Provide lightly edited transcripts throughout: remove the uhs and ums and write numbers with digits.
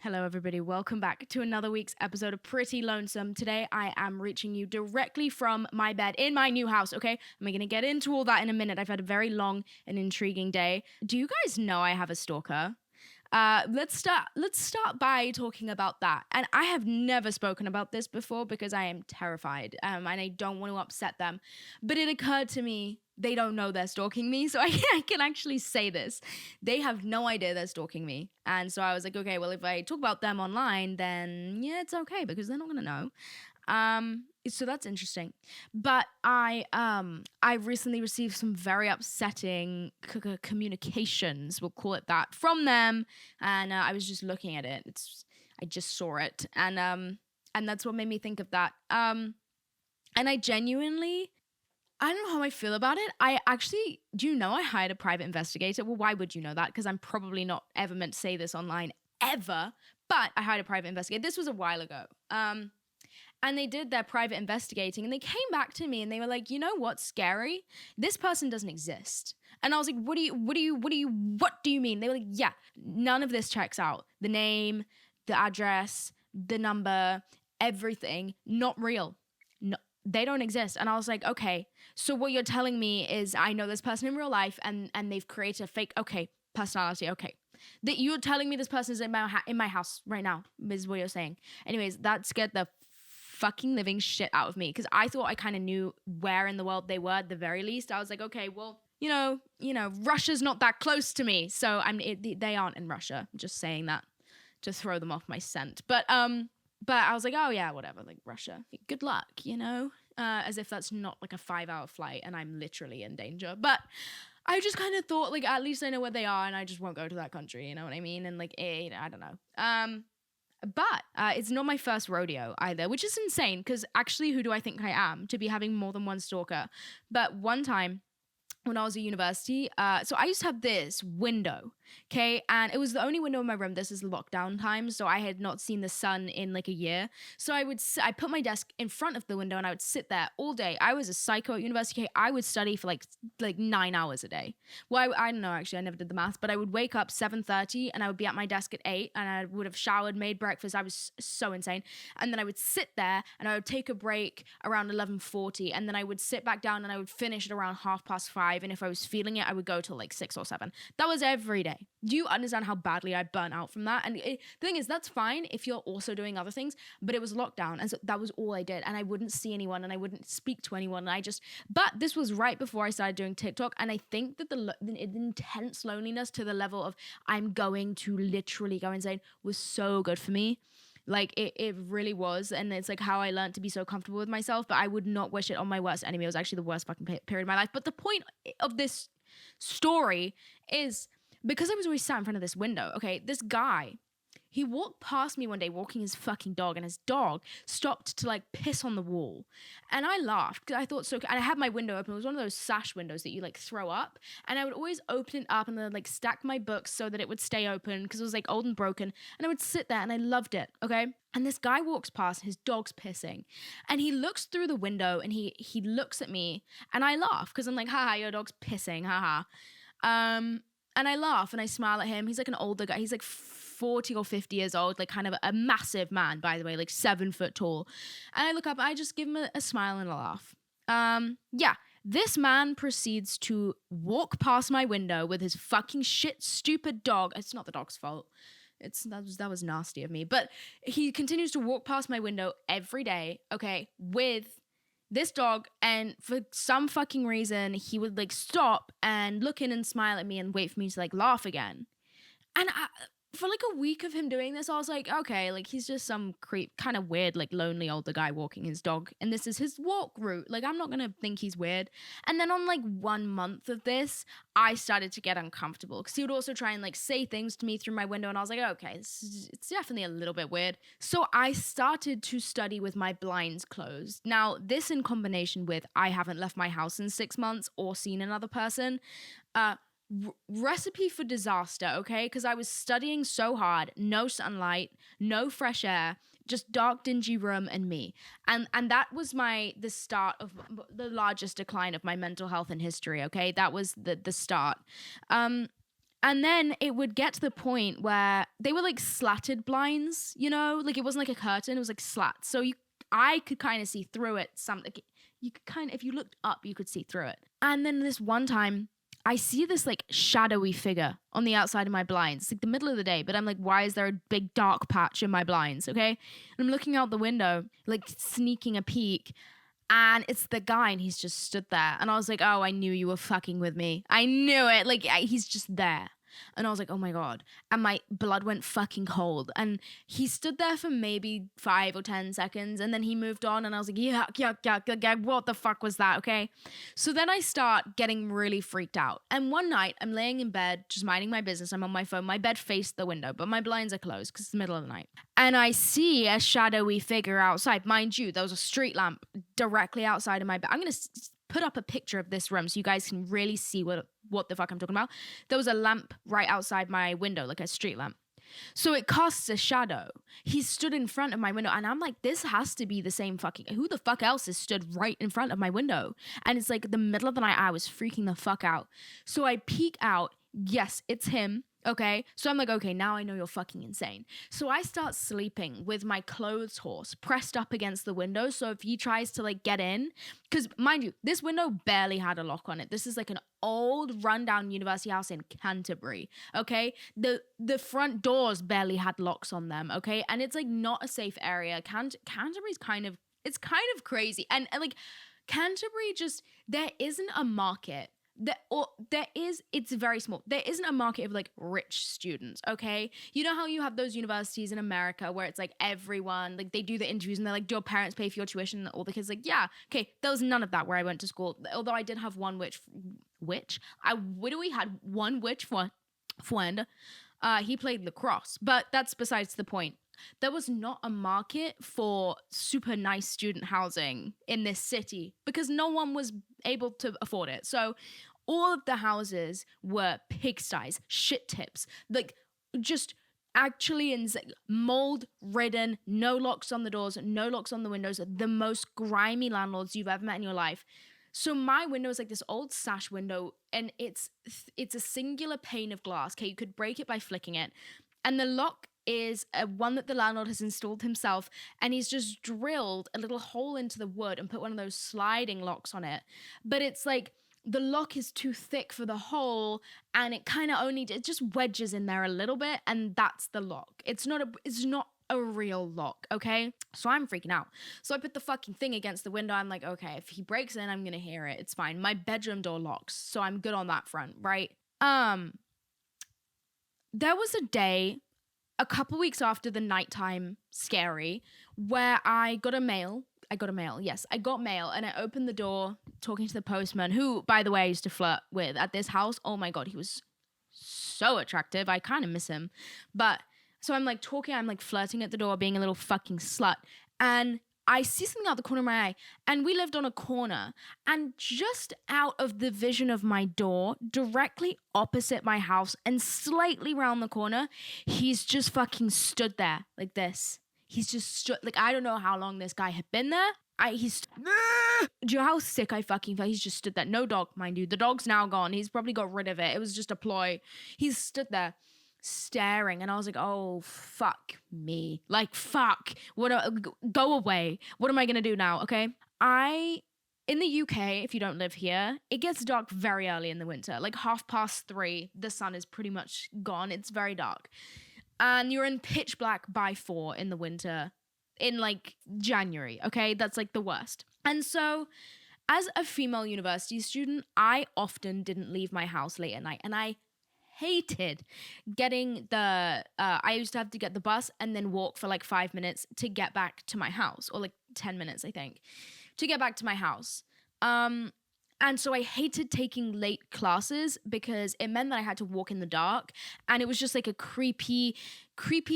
Hello, everybody. Welcome back to another week's episode of Pretty Lonesome. Today, I am reaching you directly from my bed in my new house, okay? I'm going to get into all that in a minute. I've had a very long and intriguing day. Do you guys know I have a stalker? Let's start by talking about that. And I have never spoken about this before because I am terrified, and I don't want to upset them. But it occurred to me they don't know they're stalking me, so I can actually say this. They have no idea they're stalking me. And so I was like, okay, well, if I talk about them online, then yeah, it's okay because they're not gonna know. So that's interesting. But I recently received some very upsetting communications, we'll call it that, from them, and I was just looking at it. I just saw it, and that's what made me think of that. And I genuinely, I don't know how I feel about it. Do you know I hired a private investigator? Well, why would you know that? Because I'm probably not ever meant to say this online ever, but I hired a private investigator. This was a while ago. And they did their private investigating and they came back to me and they were like, you know what's scary? This person doesn't exist. And I was like, what do you mean? They were like, yeah, none of this checks out. The name, the address, the number, everything, not real. No, they don't exist. And I was like, okay, so what you're telling me is I know this person in real life and they've created a fake, personality, okay. That you're telling me this person is in my house right now is what you're saying. Anyways, that scared the fucking living shit out of me because I thought I kind of knew where in the world they were at the very least. I was like, okay, well, you know, Russia's not that close to me, so they aren't in Russia. I'm just saying that to throw them off my scent. But I was like, oh yeah, whatever, like Russia. Good luck, you know? As if that's not like a 5-hour flight and I'm literally in danger. But I just kind of thought, like, at least I know where they are and I just won't go to that country, you know what I mean? And like, I don't know. But it's not my first rodeo either, which is insane because actually who do I think I am to be having more than one stalker? But one time when I was at university, so I used to have this window, okay? And it was the only window in my room. This is lockdown time, so I had not seen the sun in like a year. So I put my desk in front of the window and I would sit there all day. I was a psycho at university. Okay? I would study for like 9 hours a day. Well, I don't know, actually, I never did the math, but I would wake up 7:30 and I would be at my desk at 8 and I would have showered, made breakfast. I was so insane. And then I would sit there and I would take a break around 11:40 and then I would sit back down and I would finish at around 5:30. And if I was feeling it, I would go till like 6 or 7. That was every day. Do you understand how badly I burnt out from that? And the thing is, that's fine if you're also doing other things, but it was lockdown. And so that was all I did. And I wouldn't see anyone and I wouldn't speak to anyone. And but this was right before I started doing TikTok. And I think that the intense loneliness to the level of I'm going to literally go insane was so good for me. Like, it really was. And it's like how I learned to be so comfortable with myself. But I would not wish it on my worst enemy. It was actually the worst fucking period of my life. But the point of this story is because I was always sat in front of this window, okay, this guy, he walked past me one day walking his fucking dog, and his dog stopped to like piss on the wall. And I laughed because I thought so. And I had my window open. It was one of those sash windows that you like throw up. And I would always open it up and then like stack my books so that it would stay open because it was like old and broken. And I would sit there and I loved it, okay? And this guy walks past, his dog's pissing. And he looks through the window and he looks at me and I laugh because I'm like, haha, your dog's pissing, haha. And I laugh and I smile at him. He's like an older guy. He's like 40 or 50 years old, like kind of a massive man, by the way, like 7 foot tall. And I look up and I just give him a smile and a laugh. Yeah, this man proceeds to walk past my window with his fucking shit stupid dog. It's not the dog's fault. That was nasty of me. But he continues to walk past my window every day, okay, with this dog, and for some fucking reason, he would like stop and look in and smile at me and wait for me to like laugh again. And for like a week of him doing this, I was like, okay, like he's just some creep, kind of weird, like lonely older guy walking his dog. And this is his walk route. Like, I'm not going to think he's weird. And then on like 1 month of this, I started to get uncomfortable because he would also try and like say things to me through my window. And I was like, okay, it's definitely a little bit weird. So I started to study with my blinds closed. Now, this in combination with I haven't left my house in 6 months or seen another person, recipe for disaster, okay? Because I was studying so hard, no sunlight, no fresh air, just dark, dingy room and me. And that was the start of the largest decline of my mental health in history, okay? That was the start. And And then it would get to the point where they were like slatted blinds, you know, like it wasn't like a curtain, it was like slats. So I could kind of see through it. Something you could kind of, if you looked up, you could see through it. And then this one time, I see this like shadowy figure on the outside of my blinds. It's like the middle of the day, but I'm like, why is there a big dark patch in my blinds? Okay. And I'm looking out the window, like sneaking a peek. And it's the guy, and he's just stood there. And I was like, oh, I knew you were fucking with me. I knew it. Like, he's just there. And I was like, oh my God. And my blood went fucking cold. And he stood there for maybe 5 or 10 seconds. And then he moved on. And I was like, yuck. What the fuck was that? Okay. So then I start getting really freaked out. And one night I'm laying in bed, just minding my business. I'm on my phone. My bed faced the window, but my blinds are closed because it's the middle of the night. And I see a shadowy figure outside. Mind you, there was a street lamp directly outside of my bed. I'm going to put up a picture of this room so you guys can really see what the fuck I'm talking about. There was a lamp right outside my window, like a street lamp. So it casts a shadow. He stood in front of my window, and I'm like, this has to be the same fucking... Who the fuck else is stood right in front of my window? And it's like the middle of the night. I was freaking the fuck out. So I peek out. Yes, it's him. Okay, so I'm like, okay, now I know you're fucking insane. So I start sleeping with my clothes horse pressed up against the window. So if he tries to like get in, because mind you, this window barely had a lock on it. This is like an old rundown university house in Canterbury. Okay, the front doors barely had locks on them. Okay, and it's like not a safe area. Canterbury's kind of crazy, and like Canterbury just, there isn't a market. It's very small. There isn't a market of like rich students, okay? You know how you have those universities in America where it's like everyone, like they do the interviews and they're like, do your parents pay for your tuition? And all the kids like, yeah. Okay, there was none of that where I went to school. Although I did have one we had one friend. He played lacrosse, but that's besides the point. There was not a market for super nice student housing in this city because no one was able to afford it. So all of the houses were pigsties, shit tips, like just actually mold-ridden, no locks on the doors, no locks on the windows, the most grimy landlords you've ever met in your life. So my window is like this old sash window, and it's a singular pane of glass. Okay, you could break it by flicking it. And the lock is one that the landlord has installed himself, and he's just drilled a little hole into the wood and put one of those sliding locks on it. But it's like the lock is too thick for the hole, and it kind of it just wedges in there a little bit, and that's the lock. It's not a real lock, okay? So I'm freaking out. So I put the fucking thing against the window. I'm like, okay, if he breaks in, I'm gonna hear it. It's fine. My bedroom door locks, so I'm good on that front, right? There was a day a couple weeks after the nighttime scary where I got mail, yes. I got mail, and I opened the door talking to the postman, who, by the way, I used to flirt with at this house. Oh my God, he was so attractive. I kind of miss him. But so I'm like talking, I'm like flirting at the door, being a little fucking slut. And I see something out the corner of my eye, and we lived on a corner, and just out of the vision of my door, directly opposite my house and slightly round the corner, he's just fucking stood there like this. He's just stood, like, I don't know how long this guy had been there. Do you know how sick I fucking felt? He's just stood there. No dog, mind you. The dog's now gone. He's probably got rid of it. It was just a ploy. He's stood there staring, and I was like, oh, fuck me. Like, fuck. Go away. What am I gonna do now? Okay. In the UK, if you don't live here, it gets dark very early in the winter. Like 3:30, the sun is pretty much gone. It's very dark. And you're in pitch black by 4 in the winter in like January. Okay. That's like the worst. And so as a female university student, I often didn't leave my house late at night, and I hated getting I used to have to get the bus and then walk for like 5 minutes to get back to my house, or like 10 minutes, I think, to get back to my house. And so I hated taking late classes because it meant that I had to walk in the dark, and it was just like a creepy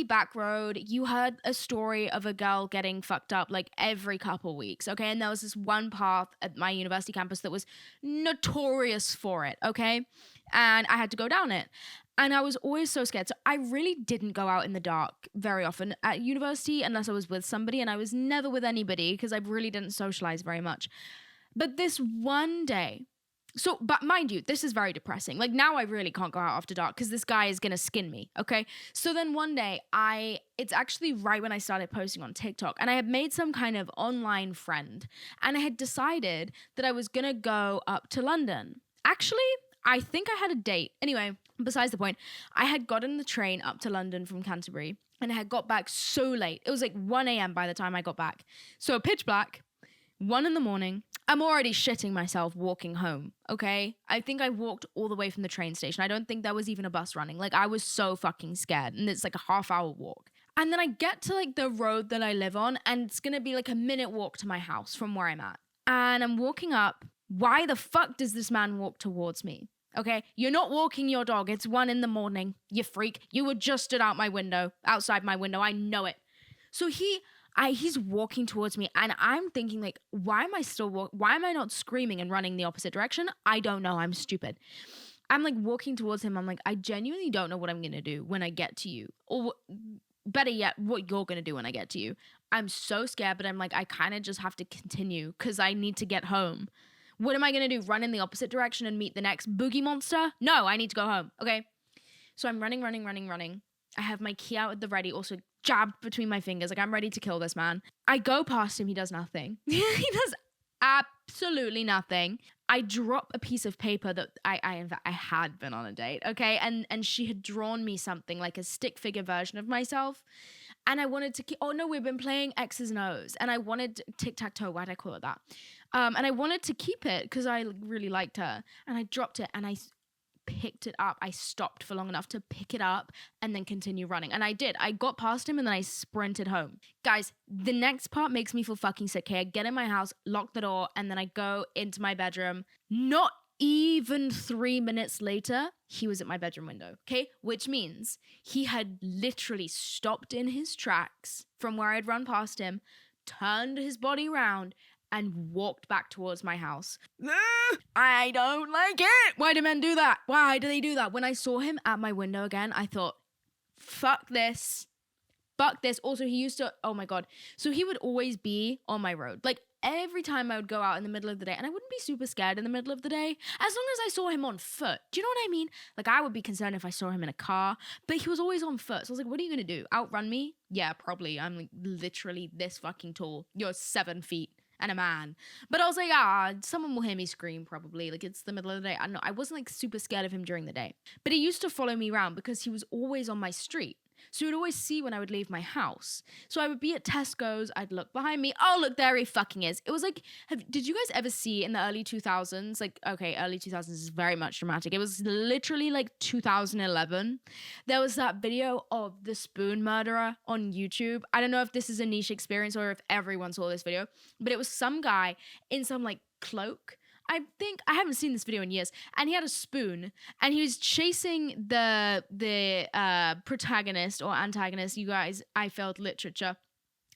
back road. You heard a story of a girl getting fucked up like every couple weeks, okay? And there was this one path at my university campus that was notorious for it, okay? And I had to go down it. And I was always so scared. So I really didn't go out in the dark very often at university unless I was with somebody, and I was never with anybody because I really didn't socialize very much. But this one day, So, but mind you, this is very depressing. Like now I really can't go out after dark because this guy is going to skin me. Okay. So then one day it's actually right when I started posting on TikTok, and I had made some kind of online friend, and I had decided that I was going to go up to London. Actually, I think I had a date. Anyway, besides the point, I had gotten the train up to London from Canterbury, and I had got back so late. It was like 1 a.m. by the time I got back. So pitch black, 1 a.m. I'm already shitting myself walking home, okay? I think I walked all the way from the train station. I don't think there was even a bus running. Like, I was so fucking scared. And it's like a half-hour walk. And then I get to, like, the road that I live on, and it's gonna be, like, a minute walk to my house from where I'm at. And I'm walking up. Why the fuck does this man walk towards me? Okay? You're not walking your dog. It's 1 a.m, you freak. You were just stood outside my window. I know it. So he's walking towards me, and I'm thinking, like, why am I not screaming and running the opposite direction? I don't know. I'm stupid. I'm like walking towards him. I'm like, I genuinely don't know what I'm going to do when I get to you, or better yet, what you're going to do when I get to you. I'm so scared, but I'm like, I kind of just have to continue because I need to get home. What am I going to do? Run in the opposite direction and meet the next boogie monster? No, I need to go home. Okay. So I'm running. I have my key out at the ready, also jabbed between my fingers. Like, I'm ready to kill this man. I go past him. He does nothing. He does absolutely nothing. I drop a piece of paper that in fact, I had been on a date, okay? And she had drawn me something, like a stick figure version of myself. And I wanted to we've been playing X's and O's. And I wanted tic-tac-toe. Why'd I call it that? And I wanted to keep it because I really liked her. And I dropped it, and I picked it up. I stopped for long enough to pick it up and then continue running. And I did. I got past him, and then I sprinted home. Guys, the next part makes me feel fucking sick. Okay, I get in my house, lock the door, and then I go into my bedroom. Not even 3 minutes later, he was at my bedroom window. Okay, which means he had literally stopped in his tracks from where I'd run past him, turned his body around, and walked back towards my house. I don't like it. Why do men do that? Why do they do that? When I saw him at my window again, I thought, fuck this. Fuck this. Also, he used to, oh my God. So he would always be on my road. Like, every time I would go out in the middle of the day, and I wouldn't be super scared in the middle of the day, as long as I saw him on foot. Do you know what I mean? Like, I would be concerned if I saw him in a car, but he was always on foot. So I was like, what are you going to do? Outrun me? Yeah, probably. I'm like literally this fucking tall. You're 7 feet. And a man. But I was like, someone will hear me scream probably. Like, it's the middle of the day. I don't know. I wasn't like super scared of him during the day. But he used to follow me around because he was always on my street. So he would always see when I would leave my house. So I would be at Tesco's, I'd look behind me. Oh, look, there he fucking is. It was like, did you guys ever see in the early 2000s? Like, okay, early 2000s is very much dramatic. It was literally like 2011. There was that video of the spoon murderer on YouTube. I don't know if this is a niche experience or if everyone saw this video, but it was some guy in some like cloak. I think I haven't seen this video in years, and he had a spoon, and he was chasing the protagonist or antagonist. You guys, I failed literature.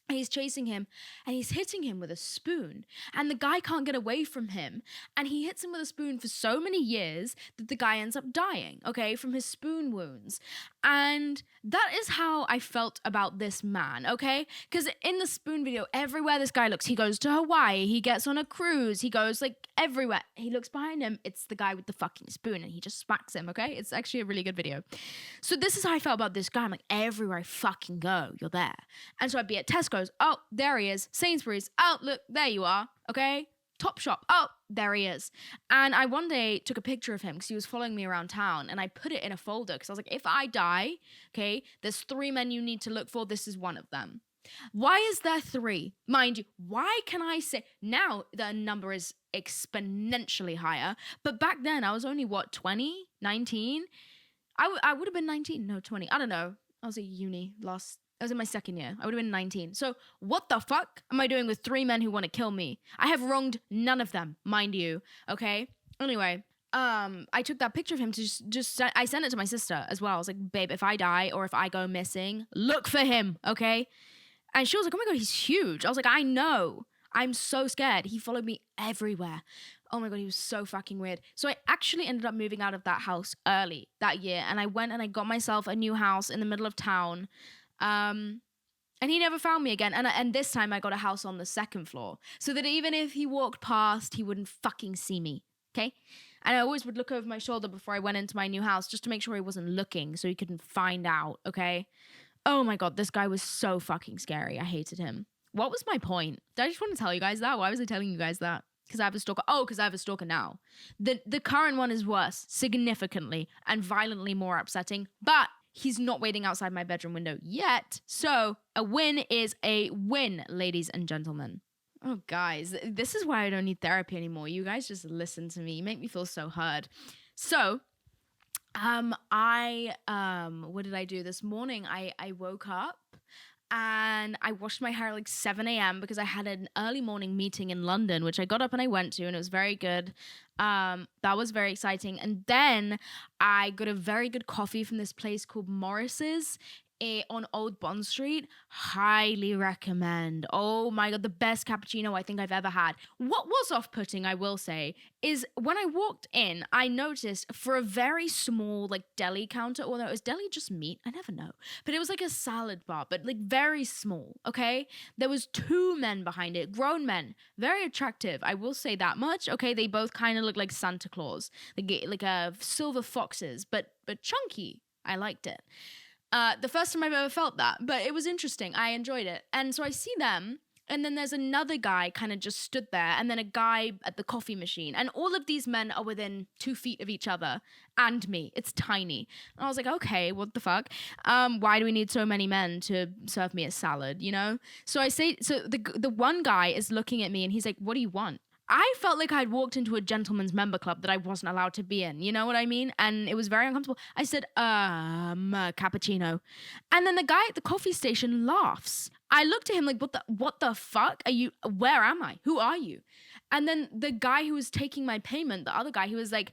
He's chasing him, and he's hitting him with a spoon, and the guy can't get away from him, and he hits him with a spoon for so many years that the guy ends up dying, okay, from his spoon wounds. And that is how I felt about this man, okay? Because in the spoon video, everywhere this guy looks, he goes to Hawaii, he gets on a cruise, he goes like everywhere. He looks behind him, it's the guy with the fucking spoon, and he just smacks him, okay? It's actually a really good video. So this is how I felt about this guy. I'm like, everywhere I fucking go, you're there. And so I'd be at Tesco's, oh, there he is. Sainsbury's, oh, look, there you are, okay? Topshop, oh, there he is. And I one day took a picture of him because he was following me around town, and I put it in a folder because I was like, if I die, okay, there's 3 men you need to look for. This is one of them. Why is there 3? Mind you, why can I say, now the number is exponentially higher, but back then I was only, 20, 19? I would have been 19, no, 20, I don't know. I was at uni I was in my second year. I would have been 19. So what the fuck am I doing with 3 men who want to kill me? I have wronged none of them, mind you. Okay. Anyway, I took that picture of him to I sent it to my sister as well. I was like, babe, if I die or if I go missing, look for him. Okay. And she was like, oh my God, he's huge. I was like, I know. I'm so scared. He followed me everywhere. Oh my God, he was so fucking weird. So I actually ended up moving out of that house early that year. And I went and I got myself a new house in the middle of town. And he never found me again. And this time I got a house on the 2nd floor so that even if he walked past, he wouldn't fucking see me. Okay. And I always would look over my shoulder before I went into my new house just to make sure he wasn't looking so he couldn't find out. Okay. Oh my God, this guy was so fucking scary. I hated him. What was my point? Did I just want to tell you guys that? Why was I telling you guys that? Because I have a stalker. Oh, because I have a stalker now. The current one is worse, significantly, and violently more upsetting. But he's not waiting outside my bedroom window yet. So a win is a win, ladies and gentlemen. Oh, guys, this is why I don't need therapy anymore. You guys just listen to me. You make me feel so heard. So, what did I do this morning? I woke up and I washed my hair at like 7 a.m. because I had an early morning meeting in London, which I got up and I went to, and it was very good. That was very exciting. And then I got a very good coffee from this place called Morris's on Old Bond Street. Highly recommend. Oh my God, the best cappuccino I think I've ever had. What was off-putting, I will say, is when I walked in, I noticed for a very small like deli counter, although it was deli just meat, I never know, but it was like a salad bar, but like very small, okay? There was 2 men behind it, grown men, very attractive, I will say that much, okay? They both kind of look like Santa Claus, like silver foxes, but chunky. I liked it. The first time I've ever felt that, but it was interesting. I enjoyed it. And so I see them, and then there's another guy kind of just stood there, and then a guy at the coffee machine. And all of these men are within 2 feet of each other and me. It's tiny. And I was like, okay, what the fuck? Why do we need so many men to serve me a salad, you know? So the one guy is looking at me, and he's like, what do you want? I felt like I'd walked into a gentleman's member club that I wasn't allowed to be in. You know what I mean? And it was very uncomfortable. I said, cappuccino. And then the guy at the coffee station laughs. I looked at him like, what the fuck? Where am I? Who are you? And then the guy who was taking my payment, the other guy, he was like,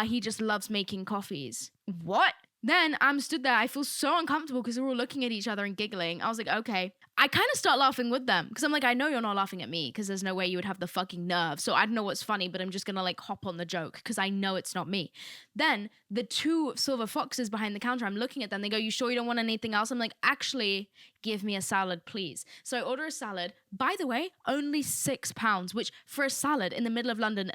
he just loves making coffees. What? Then I'm stood there. I feel so uncomfortable because we're all looking at each other and giggling. I was like, okay. I kind of start laughing with them because I'm like, I know you're not laughing at me because there's no way you would have the fucking nerve. So I don't know what's funny, but I'm just going to like hop on the joke because I know it's not me. Then the 2 silver foxes behind the counter, I'm looking at them. They go, you sure you don't want anything else? I'm like, actually, give me a salad, please. So I order a salad. By the way, only £6, which for a salad in the middle of London,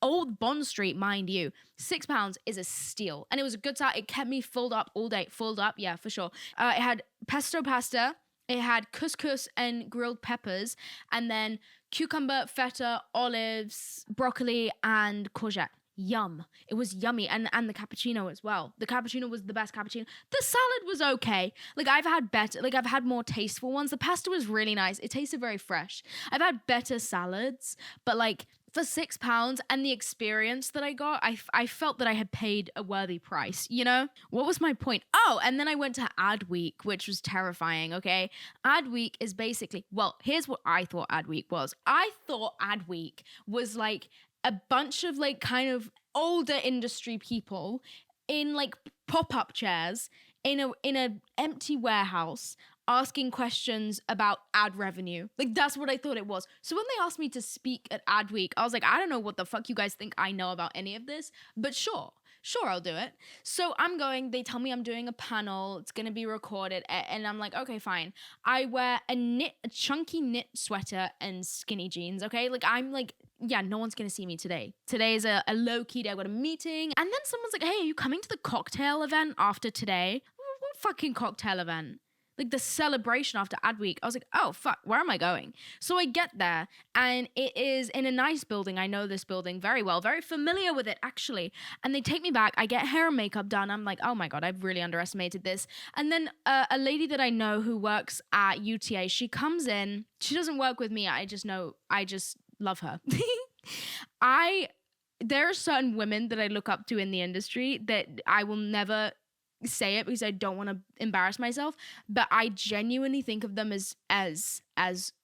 Old Bond Street, mind you, £6 is a steal. And it was a good salad. It kept me filled up all day. Filled up, yeah, for sure. It had pesto pasta. It had couscous and grilled peppers, and then cucumber, feta, olives, broccoli, and courgette. Yum. It was yummy. And the cappuccino as well. The cappuccino was the best cappuccino. The salad was okay. Like I've had more tasteful ones. The pasta was really nice. It tasted very fresh. I've had better salads, but like for £6 and the experience that I got, I felt that I had paid a worthy price, you know? What was my point? Oh, and then I went to Ad Week, which was terrifying, okay? Ad Week is basically, well, here's what I thought Ad Week was. I thought Ad Week was like a bunch of like kind of older industry people in like pop-up chairs in a empty warehouse asking questions about ad revenue. Like that's what I thought it was. So when they asked me to speak at Ad Week, I was like, I don't know what the fuck you guys think I know about any of this, but sure, I'll do it. So I'm going, they tell me I'm doing a panel, it's gonna be recorded, and I'm like, okay, fine. I wear a chunky knit sweater and skinny jeans, okay? Like I'm like, yeah, no one's gonna see me today. Today is a low-key day, I got a meeting, and then someone's like, hey, are you coming to the cocktail event after today? What fucking cocktail event? Like the celebration after Ad Week. I was like, oh, fuck, where am I going? So I get there, and it is in a nice building. I know this building very well, very familiar with it, actually. And they take me back. I get hair and makeup done. I'm like, oh my God, I've really underestimated this. And then a lady that I know who works at UTA, she comes in. She doesn't work with me. I just love her. There are certain women that I look up to in the industry that I will never say it because I don't want to embarrass myself, but I genuinely think of them as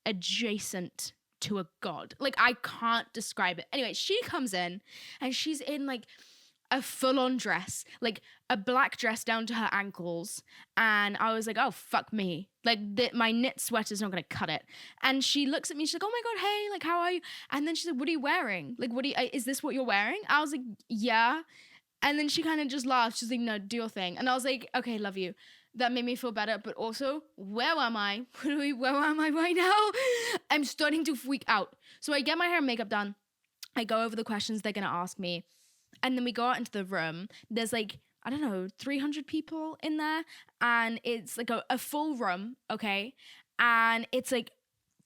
adjacent to a god. Like I can't describe it. Anyway, she comes in and she's in like a full-on dress, like a black dress down to her ankles, and I was like, oh fuck me, like my knit sweater's not gonna cut it. And she looks at me, she's like, oh my God, hey, like how are you? And then she's like, what are you wearing? Like is this what you're wearing? I was like, yeah. And then she kind of just laughed. She's like, no, do your thing. And I was like, okay, love you. That made me feel better. But also, where am I? Where am I right now? I'm starting to freak out. So I get my hair and makeup done. I go over the questions they're going to ask me. And then we go out into the room. There's like, I don't know, 300 people in there. And it's like a full room, okay? And it's like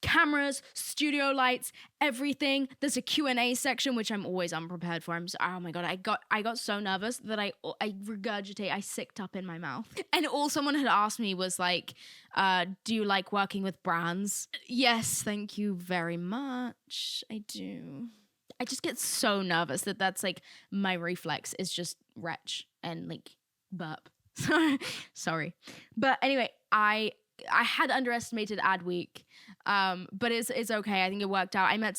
cameras, studio lights, everything. There's a Q&A section, which I'm always unprepared for. Oh my God, I got so nervous that I regurgitate, I sicked up in my mouth. And all someone had asked me was like, do you like working with brands? Yes, thank you very much. I do. I just get so nervous that's like my reflex is just retch and like burp. Sorry. But anyway, I had underestimated ad week. But it's okay. I think it worked out. I met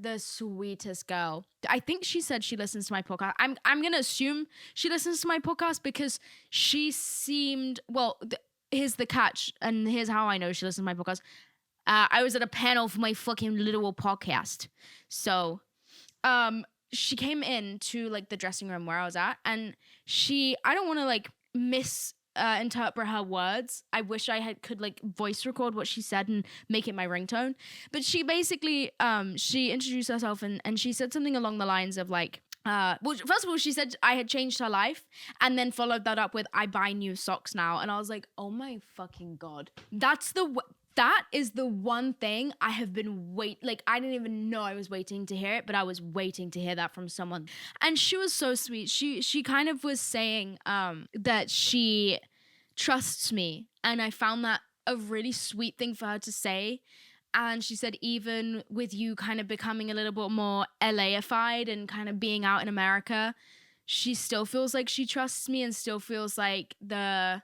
the sweetest girl. I think she said she listens to my podcast. I'm going to assume she listens to my podcast because she seemed, here's the catch, and here's how I know she listens to my podcast. I was at a panel for my fucking literal podcast. So, she came into like the dressing room where I was at, and I don't want to like interpret her words. I wish I could like voice record what she said and make it my ringtone. But she basically, she introduced herself and she said something along the lines of like, first of all, she said I had changed her life, and then followed that up with I buy new socks now. And I was like, oh my fucking God. That is the one thing I have been I didn't even know I was waiting to hear it, but I was waiting to hear that from someone. And she was so sweet. She kind of was saying that she trusts me, and I found that a really sweet thing for her to say. And she said, even with you kind of becoming a little bit more LA-ified and kind of being out in America, she still feels like she trusts me and still feels like the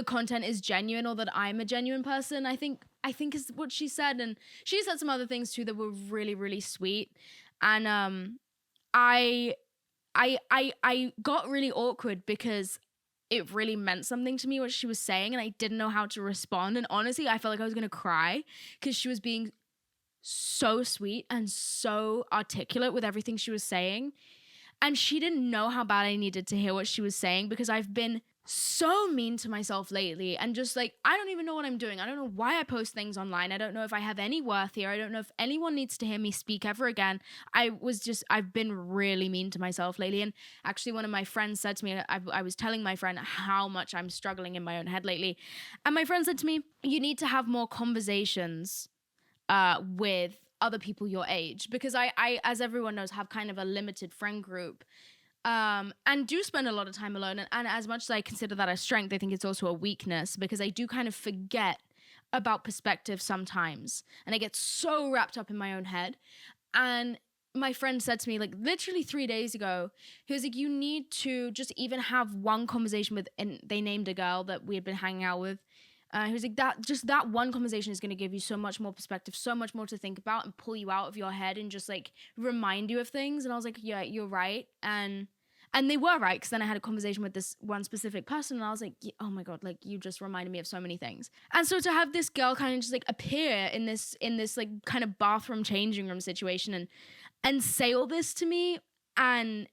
content is genuine, or that I'm a genuine person. I think is what she said. And she said some other things too that were really, really sweet. And I got really awkward because it really meant something to me what she was saying, and I didn't know how to respond. And honestly, I felt like I was gonna cry because she was being so sweet and so articulate with everything she was saying. And she didn't know how bad I needed to hear what she was saying, because I've been so mean to myself lately, and just like, I don't even know what I'm doing. I don't know why I post things online. I don't know if I have any worth here. I don't know if anyone needs to hear me speak ever again. I've been really mean to myself lately. And actually, one of my friends said to me, I was telling my friend how much I'm struggling in my own head lately. And my friend said to me, you need to have more conversations with other people your age, because I, as everyone knows, have kind of a limited friend group. And do spend a lot of time alone. And as much as I consider that a strength, I think it's also a weakness, because I do kind of forget about perspective sometimes. And I get so wrapped up in my own head. And my friend said to me, like literally 3 days ago, he was like, you need to just even have one conversation with, and they named a girl that we had been hanging out with. He was like, that one conversation is going to give you so much more perspective, so much more to think about, and pull you out of your head and just like remind you of things. And I was like, yeah, you're right. And they were right, because then I had a conversation with this one specific person, and I was like, oh my God, like you just reminded me of so many things. And so to have this girl kind of just like appear in this like kind of bathroom changing room situation and say all this to me and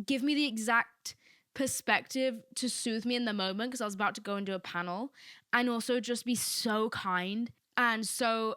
give me the exact perspective to soothe me in the moment, because I was about to go and do a panel, and also just be so kind and so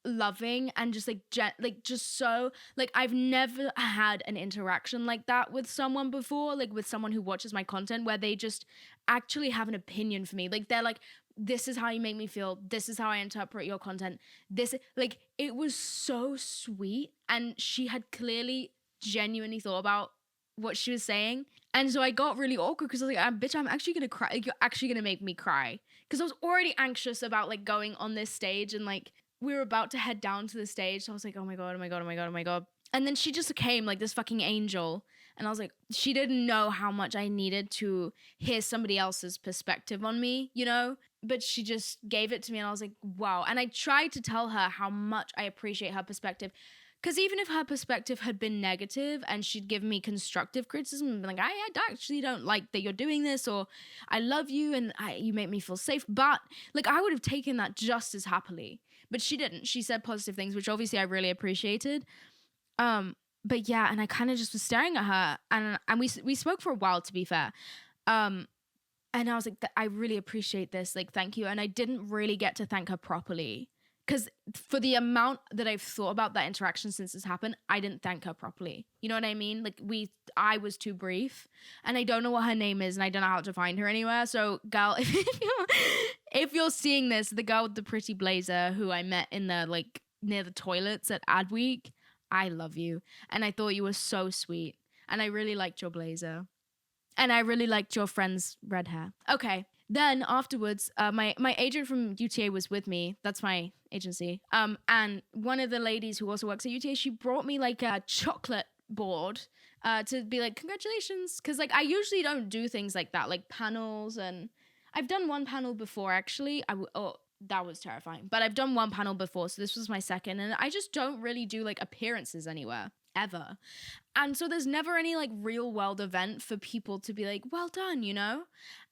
loving and just like just so like, I've never had an interaction like that with someone before, like with someone who watches my content, where they just actually have an opinion for me. Like they're like, this is how you make me feel, this is how I interpret your content, this, like, it was so sweet. And she had clearly genuinely thought about what she was saying. And so I got really awkward, because I was like, bitch, I'm actually gonna cry. Like, you're actually gonna make me cry. Because I was already anxious about like going on this stage, and like we were about to head down to the stage. So I was like, oh my God, oh my God, oh my God, oh my God. And then she just came like this fucking angel. And I was like, she didn't know how much I needed to hear somebody else's perspective on me, you know? But she just gave it to me, and I was like, wow. And I tried to tell her how much I appreciate her perspective. Because even if her perspective had been negative and she'd given me constructive criticism and been like, I actually don't like that you're doing this, or I love you and you make me feel safe, but like, I would have taken that just as happily. But she didn't. She said positive things, which obviously I really appreciated. But yeah, and I kind of just was staring at her, and we spoke for a while, to be fair. And I was like, I really appreciate this. Like, thank you. And I didn't really get to thank her properly, because for the amount that I've thought about that interaction since this happened, I didn't thank her properly. You know what I mean? Like I was too brief, and I don't know what her name is, and I don't know how to find her anywhere. So, girl, if you're seeing this, the girl with the pretty blazer who I met in the like near the toilets at Adweek, I love you, and I thought you were so sweet, and I really liked your blazer, and I really liked your friend's red hair. Okay. Then afterwards, my agent from UTA was with me. That's my agency. And one of the ladies who also works at UTA, she brought me like a chocolate board to be like, congratulations. Because like I usually don't do things like that, like panels. And I've done one panel before, actually. That was terrifying. But I've done one panel before, so this was my second. And I just don't really do like appearances anywhere, ever. And so there's never any like real world event for people to be like, well done, you know?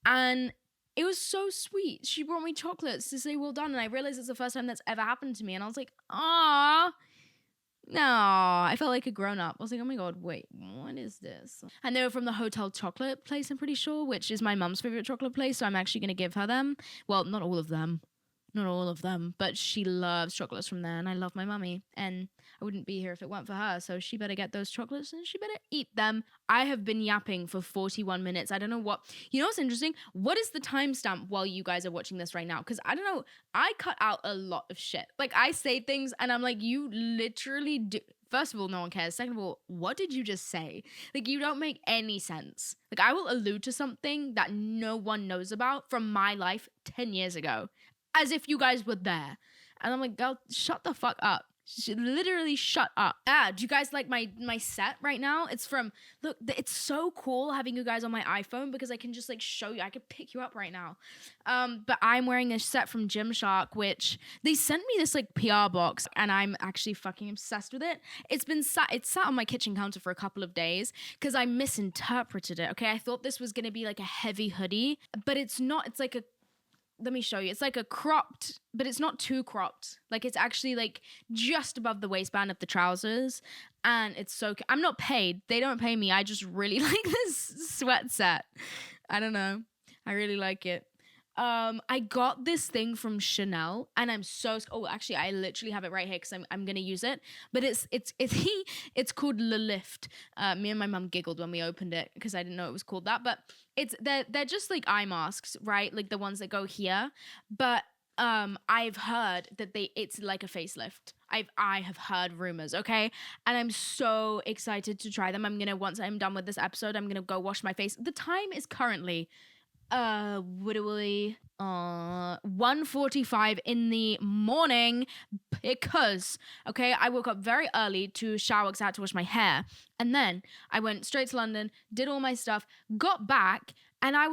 And it was so sweet. She brought me chocolates to say well done. And I realized it's the first time that's ever happened to me. And I was like, ah, no. I felt like a grown up. I was like, oh my God, wait, what is this? And they were from the Hotel Chocolate place, I'm pretty sure, which is my mum's favorite chocolate place. So I'm actually going to give her them. Well, not all of them. Not all of them, but she loves chocolates from there, and I love my mummy, and I wouldn't be here if it weren't for her, so she better get those chocolates, and she better eat them. I have been yapping for 41 minutes. I don't know what... You know what's interesting? What is the timestamp while you guys are watching this right now? Because I don't know, I cut out a lot of shit. Like, I say things, and I'm like, you literally do... First of all, no one cares. Second of all, what did you just say? Like, you don't make any sense. Like, I will allude to something that no one knows about from my life 10 years ago, as if you guys were there. And I'm like, girl, shut the fuck up. Literally shut up. Do you guys like my set right now? It's from, look, it's so cool having you guys on my iPhone because I can just like show you. I could pick you up right now. But I'm wearing a set from Gymshark, which they sent me this like PR box, and I'm actually fucking obsessed with it. It's sat on my kitchen counter for a couple of days because I misinterpreted it. Okay, I thought this was gonna be like a heavy hoodie, but it's not. It's like a... Let me show you. It's like a cropped, but it's not too cropped. Like it's actually like just above the waistband of the trousers. And it's so... I'm not paid. They don't pay me. I just really like this sweat set. I don't know. I really like it. I got this thing from Chanel, and I'm so... Oh, actually, I literally have it right here because I'm gonna use it. But it's called Le Lift. Me and my mum giggled when we opened it because I didn't know it was called that. But they're just like eye masks, right? Like the ones that go here. But I've heard that it's like a facelift. I have heard rumors, okay? And I'm so excited to try them. Once I'm done with this episode, I'm gonna go wash my face. The time is currently 1:45 in the morning because, okay, I woke up very early to shower because I had to wash my hair, and then I went straight to London, did all my stuff, got back, and I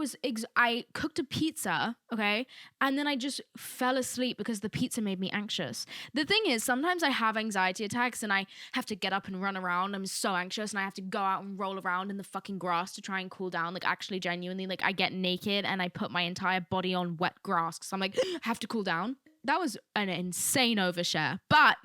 cooked a pizza, okay, and then I just fell asleep because the pizza made me anxious. The thing is, sometimes I have anxiety attacks and I have to get up and run around. I'm so anxious, and I have to go out and roll around in the fucking grass to try and cool down. Like, actually, genuinely, like, I get naked and I put my entire body on wet grass because I'm like, I have to cool down. That was an insane overshare, but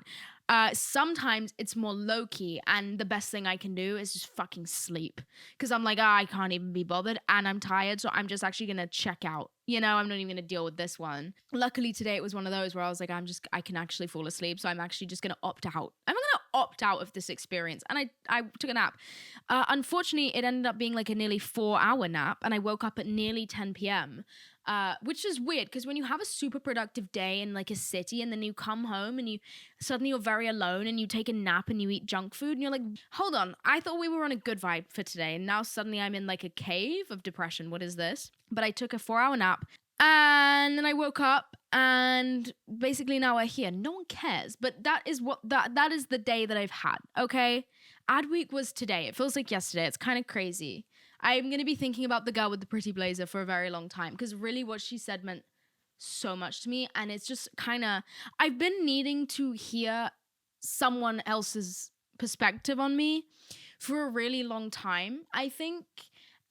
sometimes it's more low-key, and the best thing I can do is just fucking sleep because I'm like, I can't even be bothered and I'm tired, so I'm just actually gonna check out. You know, I'm not even gonna deal with this one. Luckily today it was one of those where I was like, I can actually fall asleep, so I'm actually just gonna opt out. I'm gonna opt out of this experience. And I took a nap. Unfortunately, it ended up being like a nearly 4-hour nap, and I woke up at nearly 10 p.m. Which is weird because when you have a super productive day in like a city and then you come home and you're very alone and you take a nap and you eat junk food and you're like, hold on, I thought we were on a good vibe for today, and now suddenly I'm in like a cave of depression. What is this? But I took a 4-hour nap, and then I woke up, and basically now we're here. No one cares, but that is the day that I've had. Okay, Adweek was today. It feels like yesterday. It's kind of crazy. I'm going to be thinking about the girl with the pretty blazer for a very long time because really what she said meant so much to me. And it's just kind of... I've been needing to hear someone else's perspective on me for a really long time, I think.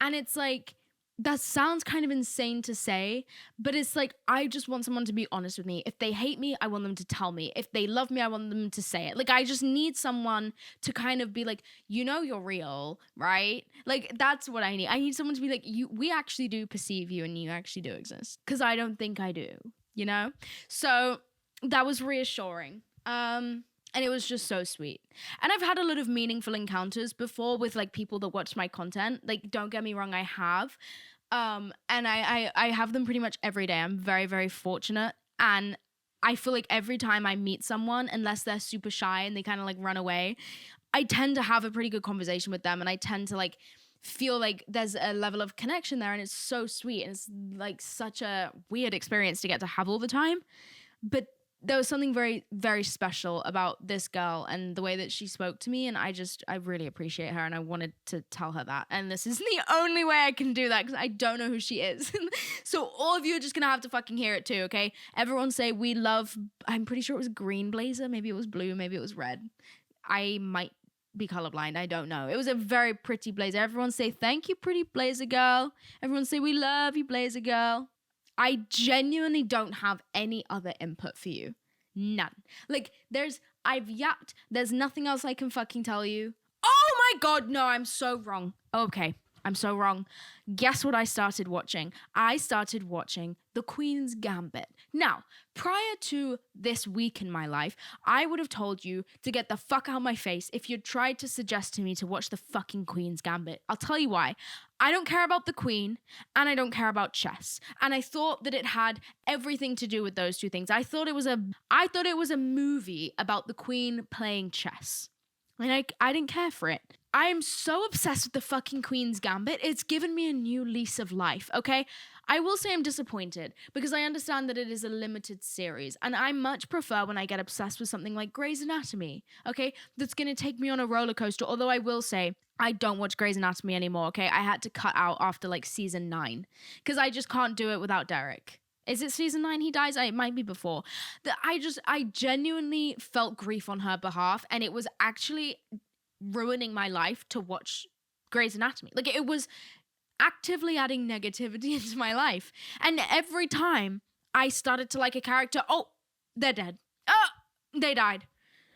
And it's like... That sounds kind of insane to say, but it's like, I just want someone to be honest with me. If they hate me, I want them to tell me. If they love me, I want them to say it. Like, I just need someone to kind of be like, you know, you're real, right? Like, that's what I need. I need someone to be like, we actually do perceive you and you actually do exist. Because I don't think I do, you know? So that was reassuring. And it was just so sweet. And I've had a lot of meaningful encounters before with like people that watch my content. Like, don't get me wrong, I have. And I have them pretty much every day. I'm very, very fortunate. And I feel like every time I meet someone, unless they're super shy and they kind of like run away, I tend to have a pretty good conversation with them. And I tend to like feel like there's a level of connection there. And it's so sweet. And it's like such a weird experience to get to have all the time. But there was something very, very special about this girl and the way that she spoke to me. And I really appreciate her. And I wanted to tell her that. And this is the only way I can do that because I don't know who she is. So all of you are just going to have to fucking hear it too, okay? Everyone say we love, I'm pretty sure it was green blazer. Maybe it was blue. Maybe it was red. I might be colorblind. I don't know. It was a very pretty blazer. Everyone say thank you, pretty blazer girl. Everyone say we love you, blazer girl. I genuinely don't have any other input for you. None. Like, I've yapped. There's nothing else I can fucking tell you. Oh my God, no, I'm so wrong. Okay, I'm so wrong. Guess what I started watching? I started watching The Queen's Gambit. Now, prior to this week in my life, I would have told you to get the fuck out of my face if you'd tried to suggest to me to watch the fucking Queen's Gambit. I'll tell you why. I don't care about the Queen and I don't care about chess. And I thought that it had everything to do with those two things. I thought it was a movie about the Queen playing chess. And I didn't care for it. I am so obsessed with the fucking Queen's Gambit. It's given me a new lease of life, okay? I will say I'm disappointed because I understand that it is a limited series and I much prefer when I get obsessed with something like Grey's Anatomy, okay? That's going to take me on a roller coaster. Although I will say I don't watch Grey's Anatomy anymore, okay? I had to cut out after like season 9 because I just can't do it without Derek. Is it season 9 he dies? It might be before. I genuinely felt grief on her behalf and it was actually ruining my life to watch Grey's Anatomy. Like, it was actively adding negativity into my life. And every time I started to like a character, oh, they're dead. Oh, they died.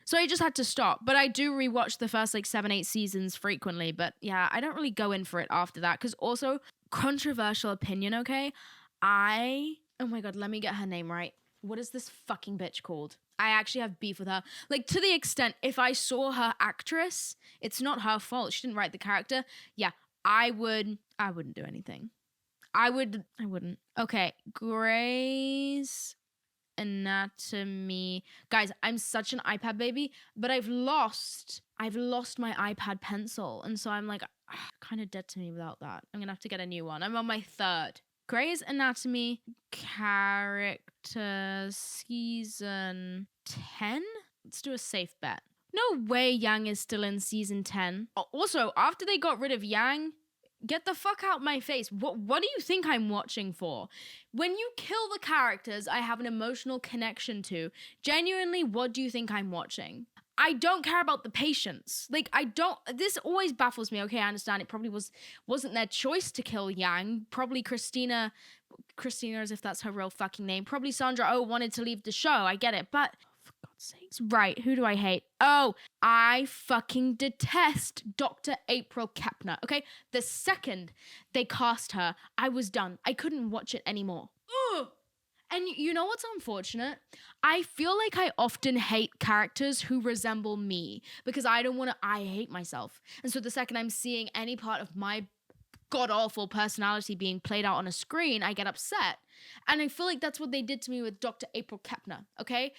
So I just had to stop. But I do rewatch the first like 7-8 seasons frequently. But yeah, I don't really go in for it after that. Because also, controversial opinion, okay? Oh my God, let me get her name right. What is this fucking bitch called? I actually have beef with her. Like, to the extent, if I saw her actress, it's not her fault. She didn't write the character. Yeah, I wouldn't do anything. I wouldn't. Okay, Grey's Anatomy. Guys, I'm such an iPad baby, but I've lost my iPad pencil. And so I'm like, kind of dead to me without that. I'm going to have to get a new one. I'm on my 3rd. Grey's Anatomy character season 10? Let's do a safe bet. No way Yang is still in season 10. Also, after they got rid of Yang, get the fuck out my face. What do you think I'm watching for? When you kill the characters I have an emotional connection to, genuinely, what do you think I'm watching? I don't care about the patients. Like, this always baffles me. Okay, I understand it probably wasn't their choice to kill Yang. Probably Christina, as if that's her real fucking name. Probably Sandra Oh wanted to leave the show. I get it, but for God's sakes. Right, who do I hate? Oh, I fucking detest Dr. April Kepner, okay? The second they cast her, I was done. I couldn't watch it anymore. Ugh! And you know what's unfortunate? I feel like I often hate characters who resemble me because I hate myself. And so the second I'm seeing any part of my god-awful personality being played out on a screen, I get upset. And I feel like that's what they did to me with Dr. April Kepner, okay?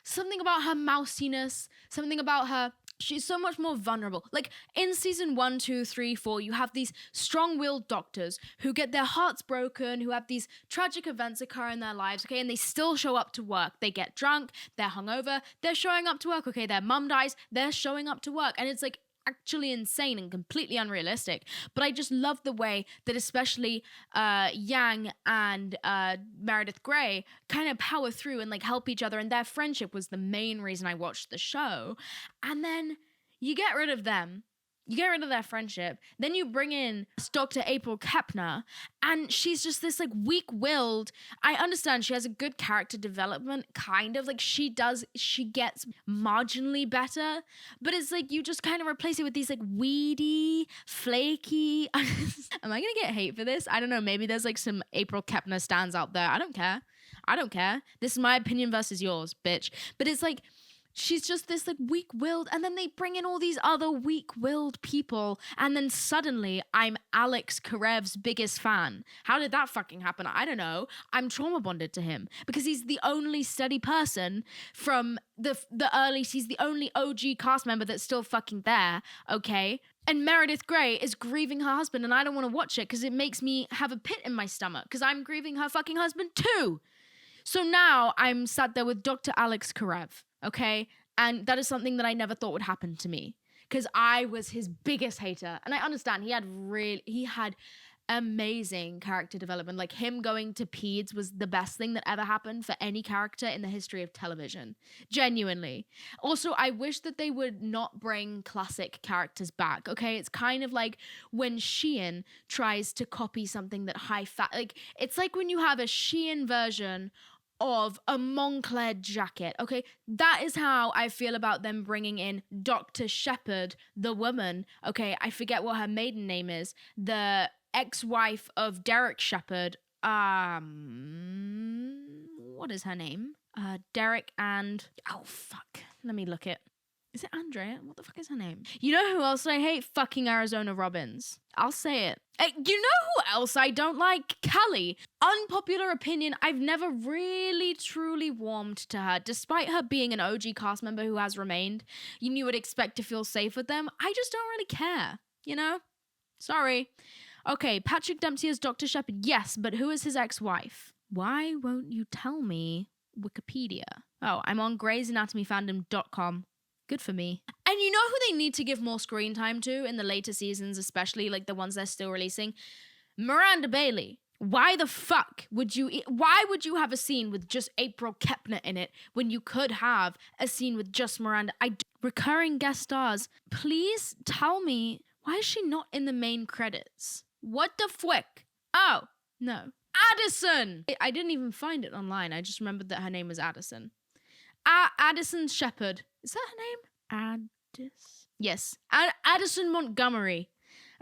Something about her mousiness, something about her, she's so much more vulnerable. Like, in season 1, 2, 3, 4, you have these strong-willed doctors who get their hearts broken, who have these tragic events occur in their lives, okay, and they still show up to work. They get drunk, they're hungover, they're showing up to work, okay, their mum dies, they're showing up to work, and it's like actually insane and completely unrealistic. But I just love the way that especially Yang and Meredith Grey kind of power through and like help each other, and their friendship was the main reason I watched the show. And then you get rid of them, you get rid of their friendship, then you bring in Dr. April Kepner, and she's just this like weak-willed. I understand she has a good character development, kind of like she gets marginally better, but it's like you just kind of replace it with these like weedy, flaky. Am I gonna get hate for this? I don't know. Maybe there's like some April Kepner stands out there. I don't care. I don't care. This is my opinion versus yours, bitch. But it's like, she's just this like weak-willed, and then they bring in all these other weak-willed people, and then suddenly I'm Alex Karev's biggest fan. How did that fucking happen? I don't know. I'm trauma bonded to him because he's the only steady person from the early. He's the only OG cast member that's still fucking there. Okay. And Meredith Grey is grieving her husband, and I don't want to watch it because it makes me have a pit in my stomach because I'm grieving her fucking husband too. So now I'm sat there with Dr. Alex Karev, okay? And that is something that I never thought would happen to me because I was his biggest hater. And I understand he had amazing character development. Like him going to peds was the best thing that ever happened for any character in the history of television. Genuinely. Also, I wish that they would not bring classic characters back, okay? It's kind of like when Sheehan tries to copy something that like it's like when you have a Sheehan version of a Moncler jacket, okay? That is how I feel about them bringing in Dr. Shepard, the woman, okay? I forget what her maiden name is. The ex-wife of Derek Shepard. What is her name? Derek and... Oh, fuck. Let me look it. Is it Andrea? What the fuck is her name? You know who else I hate? Fucking Arizona Robbins. I'll say it. You know who else I don't like? Callie. Unpopular opinion, I've never really truly warmed to her. Despite her being an OG cast member who has remained, you would expect to feel safe with them. I just don't really care, you know? Sorry. Okay, Patrick Dempsey as Dr. Shepard. Yes, but who is his ex-wife? Why won't you tell me? Wikipedia. Oh, I'm on Grey'sAnatomyFandom.com. Good for me. And you know who they need to give more screen time to in the later seasons, especially like the ones they're still releasing? Miranda Bailey. Why the fuck would you have a scene with just April Kepner in it when you could have a scene with just Miranda? Recurring guest stars. Please tell me, why is she not in the main credits? What the fwick? Oh, no. Addison! I didn't even find it online. I just remembered that her name was Addison. Addison Shepard. Is that her name? Yes. Addison Montgomery.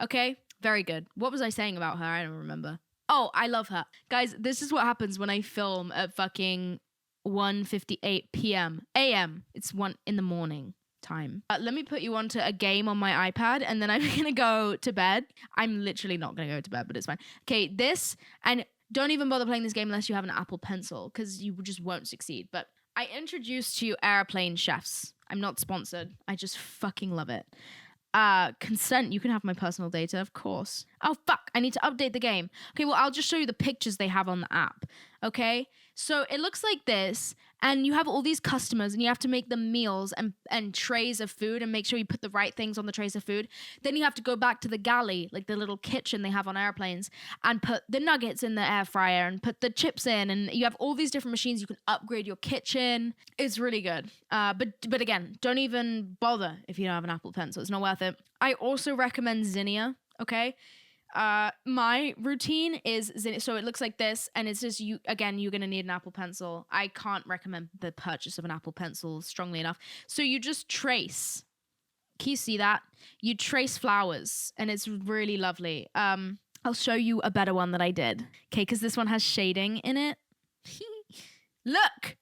Okay. Very good. What was I saying about her? I don't remember. Oh, I love her. Guys, this is what happens when I film at fucking 1:58 p.m. a.m. It's 1 in the morning time. Let me put you onto a game on my iPad and then I'm going to go to bed. I'm literally not going to go to bed, but it's fine. Okay, this, and don't even bother playing this game unless you have an Apple Pencil because you just won't succeed. But I introduced to you Airplane Chefs. I'm not sponsored. I just fucking love it. Consent, you can have my personal data, of course. Oh, fuck, I need to update the game. Okay, well, I'll just show you the pictures they have on the app, okay? So it looks like this, and you have all these customers, and you have to make them meals and trays of food and make sure you put the right things on the trays of food. Then you have to go back to the galley, like the little kitchen they have on airplanes, and put the nuggets in the air fryer and put the chips in, and you have all these different machines. You can upgrade your kitchen. It's really good. But again, don't even bother if you don't have an Apple Pencil. It's not worth it. I also recommend Zinnia, okay? My routine is Zinnia. So it looks like this, and it's just you're gonna need an Apple Pencil. I can't recommend the purchase of an Apple Pencil strongly enough. So you just trace. Can you see that? You trace flowers, and it's really lovely. I'll show you a better one that I did. Okay, because this one has shading in it. Look!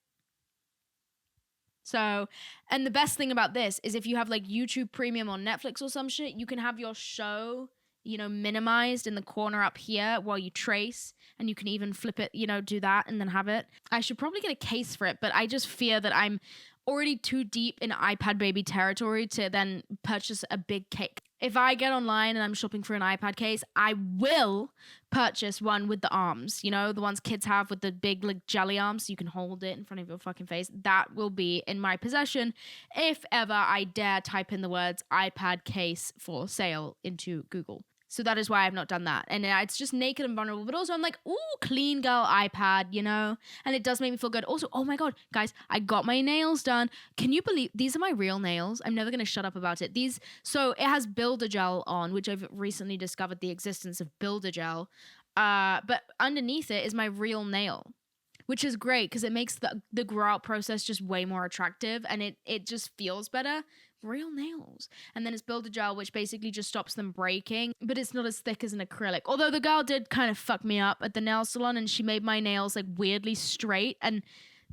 So, and the best thing about this is if you have like YouTube Premium or Netflix or some shit, you can have your show, minimized in the corner up here while you trace, and you can even flip it, do that and then have it. I should probably get a case for it, but I just fear that I'm already too deep in iPad baby territory to then purchase a big case. If I get online and I'm shopping for an iPad case, I will purchase one with the arms, the ones kids have with the big like jelly arms so you can hold it in front of your fucking face. That will be in my possession if ever I dare type in the words iPad case for sale into Google. So that is why I've not done that. And it's just naked and vulnerable. But also I'm like, ooh, clean girl iPad, And it does make me feel good. Also, oh my God, guys, I got my nails done. Can you believe these are my real nails? I'm never going to shut up about it. So it has Builder Gel on, which I've recently discovered the existence of Builder Gel. But underneath it is my real nail, which is great because it makes the grow out process just way more attractive, and it just feels better. real nails. And then it's builder gel, which basically just stops them breaking, but it's not as thick as an acrylic. Although the girl did kind of fuck me up at the nail salon, and she made my nails like weirdly straight, and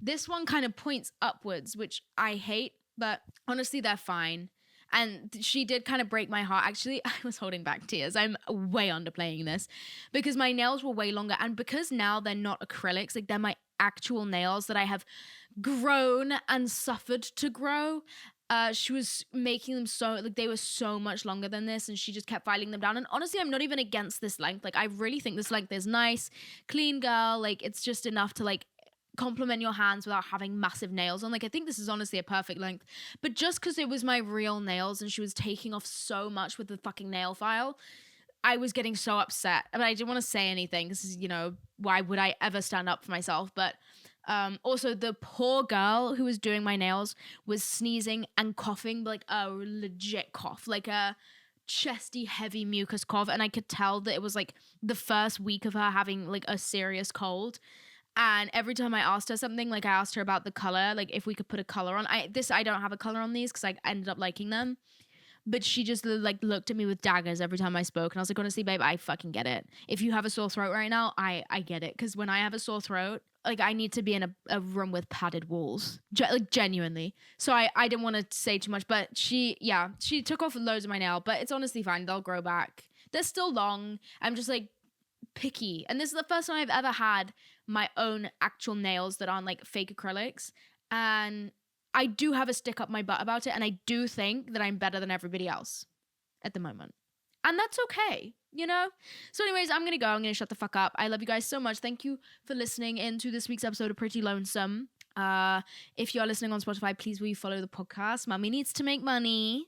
this one kind of points upwards, which I hate, but honestly they're fine. And she did kind of break my heart. Actually, I was holding back tears. I'm way underplaying this because my nails were way longer. And because now they're not acrylics, like they're my actual nails that I have grown and suffered to grow. She was making them so, like, they were so much longer than this, and she just kept filing them down. And honestly, I'm not even against this length. Like, I really think this length is nice. Clean girl. Like, it's just enough to, like, compliment your hands without having massive nails on. Like, I think this is honestly a perfect length. But just because it was my real nails and she was taking off so much with the fucking nail file, I was getting so upset. But I didn't want to say anything because, you know, why would I ever stand up for myself? But also, the poor girl who was doing my nails was sneezing and coughing, like a legit cough, like a chesty, heavy mucus cough. And I could tell that it was like the first week of her having like a serious cold. And every time I asked her something, like I asked her about the color, like if we could put a color on. I don't have a color on these because I ended up liking them. But she just like looked at me with daggers every time I spoke. And I was like, honestly, babe, I fucking get it. If you have a sore throat right now, I get it. Because when I have a sore throat, like I need to be in a room with padded walls. Like genuinely. So I didn't want to say too much. But she took off loads of my nail. But it's honestly fine. They'll grow back. They're still long. I'm just like picky. And this is the first time I've ever had my own actual nails that aren't like fake acrylics. And I do have a stick up my butt about it, and I do think that I'm better than everybody else at the moment. And that's okay, you know? So anyways, I'm gonna go. I'm gonna shut the fuck up. I love you guys so much. Thank you for listening into this week's episode of Pretty Lonesome. If you're listening on Spotify, please will you follow the podcast? Mommy needs to make money.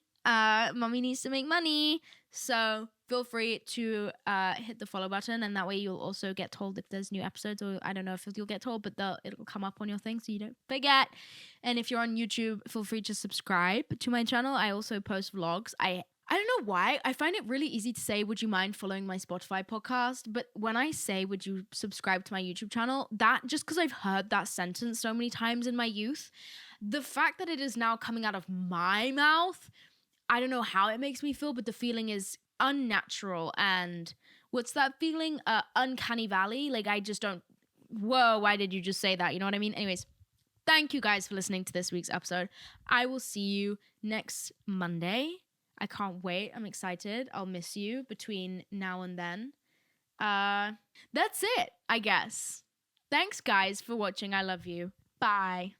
So feel free to hit the follow button, and that way you'll also get told if there's new episodes, or I don't know if you'll get told, but it'll come up on your thing so you don't forget. And if you're on YouTube, feel free to subscribe to my channel. I also post vlogs. I don't know why. I find it really easy to say, would you mind following my Spotify podcast? But when I say, would you subscribe to my YouTube channel, that just because I've heard that sentence so many times in my youth, the fact that it is now coming out of my mouth, I don't know how it makes me feel, but the feeling is unnatural. And what's that feeling? Uncanny valley. Like I just don't, whoa, why did you just say that? You know what I mean? Anyways, thank you guys for listening to this week's episode. I will see you next Monday. I can't wait. I'm excited. I'll miss you between now and then. That's it, I guess. Thanks guys for watching. I love you. Bye.